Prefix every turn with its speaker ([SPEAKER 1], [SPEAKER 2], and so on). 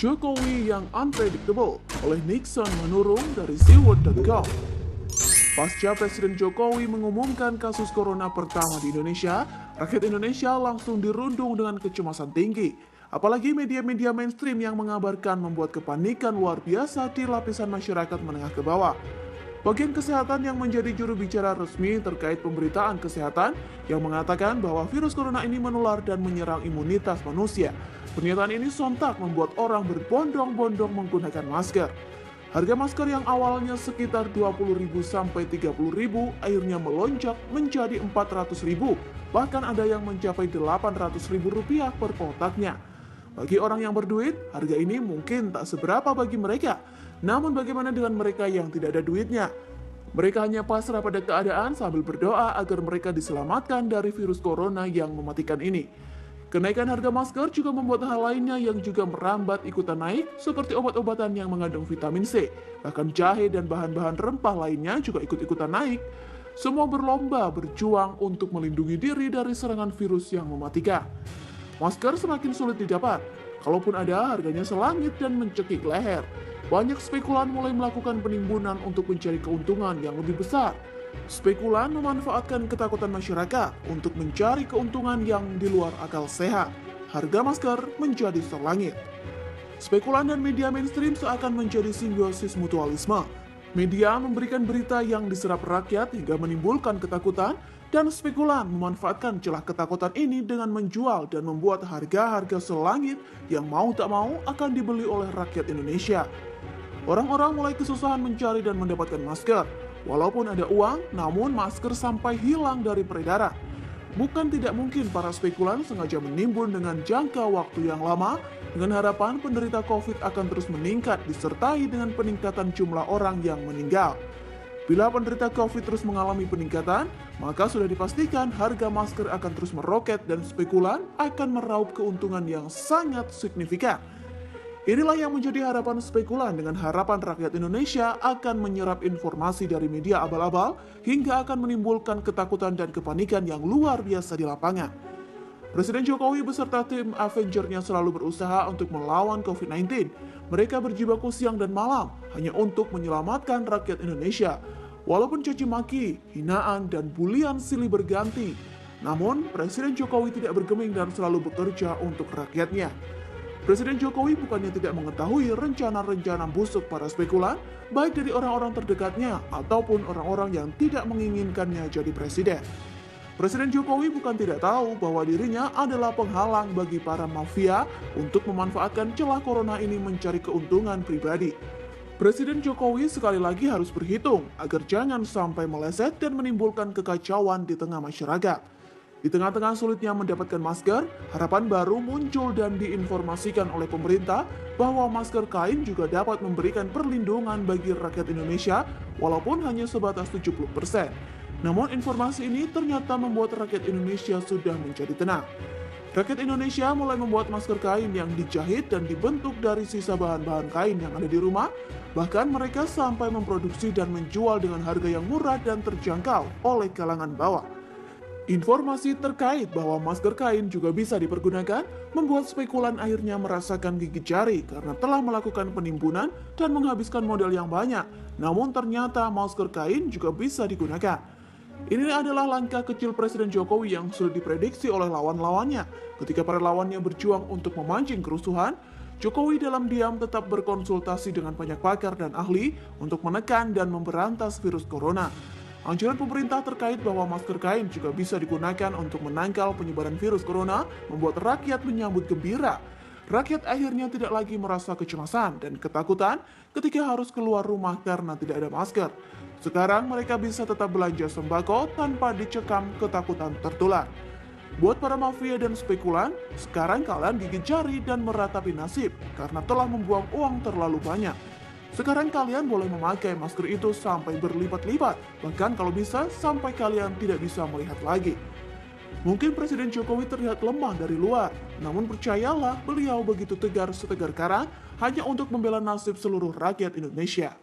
[SPEAKER 1] Jokowi yang unpredictable oleh Nixon menurun dari SeaWorld.com. Pasca Presiden Jokowi mengumumkan kasus corona pertama di Indonesia, rakyat Indonesia langsung dirundung dengan kecemasan tinggi. Apalagi media-media mainstream yang mengabarkan membuat kepanikan luar biasa di lapisan masyarakat menengah ke bawah. Bagian kesehatan yang menjadi juru bicara resmi terkait pemberitaan kesehatan yang mengatakan bahwa virus corona ini menular dan menyerang imunitas manusia. Pernyataan ini sontak membuat orang berbondong-bondong menggunakan masker. Harga masker yang awalnya sekitar 20.000 sampai 30.000 akhirnya melonjak menjadi 400.000, bahkan ada yang mencapai 800.000 rupiah per kotaknya. Bagi orang yang berduit, harga ini mungkin tak seberapa bagi mereka. Namun bagaimana dengan mereka yang tidak ada duitnya? Mereka hanya pasrah pada keadaan sambil berdoa agar mereka diselamatkan dari virus corona yang mematikan ini. Kenaikan harga masker juga membuat hal lainnya yang juga merambat ikutan naik, seperti obat-obatan yang mengandung vitamin C. Bahkan jahe dan bahan-bahan rempah lainnya juga ikut-ikutan naik. Semua berlomba berjuang untuk melindungi diri dari serangan virus yang mematikan. Masker semakin sulit didapat. Kalaupun ada, harganya selangit dan mencekik leher. Banyak spekulan mulai melakukan penimbunan untuk mencari keuntungan yang lebih besar. Spekulan memanfaatkan ketakutan masyarakat untuk mencari keuntungan yang di luar akal sehat. Harga masker menjadi selangit. Spekulan dan media mainstream seakan menjadi simbiosis mutualisme. Media memberikan berita yang diserap rakyat hingga menimbulkan ketakutan, dan spekulan memanfaatkan celah ketakutan ini dengan menjual dan membuat harga-harga selangit yang mau tak mau akan dibeli oleh rakyat Indonesia. Orang-orang mulai kesusahan mencari dan mendapatkan masker. Walaupun ada uang, namun masker sampai hilang dari peredaran. Bukan tidak mungkin para spekulan sengaja menimbun dengan jangka waktu yang lama, dengan harapan penderita COVID akan terus meningkat disertai dengan peningkatan jumlah orang yang meninggal. Bila penderita COVID terus mengalami peningkatan, maka sudah dipastikan harga masker akan terus meroket dan spekulan akan meraup keuntungan yang sangat signifikan. Inilah yang menjadi harapan spekulan dengan harapan rakyat Indonesia akan menyerap informasi dari media abal-abal hingga akan menimbulkan ketakutan dan kepanikan yang luar biasa di lapangan. Presiden Jokowi beserta tim Avenger-nya selalu berusaha untuk melawan COVID-19. Mereka berjibaku siang dan malam hanya untuk menyelamatkan rakyat Indonesia. Walaupun caci maki, hinaan, dan bulian silih berganti, namun Presiden Jokowi tidak bergeming dan selalu bekerja untuk rakyatnya. Presiden Jokowi bukannya tidak mengetahui rencana-rencana busuk para spekulan, baik dari orang-orang terdekatnya ataupun orang-orang yang tidak menginginkannya jadi presiden. Presiden Jokowi bukan tidak tahu bahwa dirinya adalah penghalang bagi para mafia untuk memanfaatkan celah corona ini mencari keuntungan pribadi. Presiden Jokowi sekali lagi harus berhitung agar jangan sampai meleset dan menimbulkan kekacauan di tengah masyarakat. Di tengah-tengah sulitnya mendapatkan masker, harapan baru muncul dan diinformasikan oleh pemerintah bahwa masker kain juga dapat memberikan perlindungan bagi rakyat Indonesia walaupun hanya sebatas 70%. Namun informasi ini ternyata membuat rakyat Indonesia sudah menjadi tenang. Rakyat Indonesia mulai membuat masker kain yang dijahit dan dibentuk dari sisa bahan-bahan kain yang ada di rumah. Bahkan mereka sampai memproduksi dan menjual dengan harga yang murah dan terjangkau oleh kalangan bawah. Informasi terkait bahwa masker kain juga bisa dipergunakan membuat spekulan akhirnya merasakan gigit jari karena telah melakukan penimbunan dan menghabiskan modal yang banyak. Namun ternyata masker kain juga bisa digunakan. Ini adalah langkah kecil Presiden Jokowi yang sudah diprediksi oleh lawan-lawannya. Ketika para lawannya berjuang untuk memancing kerusuhan, Jokowi dalam diam tetap berkonsultasi dengan banyak pakar dan ahli untuk menekan dan memberantas virus corona. Anjuran pemerintah terkait bahwa masker kain juga bisa digunakan untuk menangkal penyebaran virus corona membuat rakyat menyambut gembira. Rakyat akhirnya tidak lagi merasa kecemasan dan ketakutan ketika harus keluar rumah karena tidak ada masker. Sekarang mereka bisa tetap belanja sembako tanpa dicekam ketakutan tertular. Buat para mafia dan spekulan, sekarang kalian gigit jari dan meratapi nasib karena telah membuang uang terlalu banyak. Sekarang kalian boleh memakai masker itu sampai berlipat-lipat, bahkan kalau bisa sampai kalian tidak bisa melihat lagi. Mungkin Presiden Jokowi terlihat lemah dari luar, namun percayalah beliau begitu tegar setegar karang hanya untuk membela nasib seluruh rakyat Indonesia.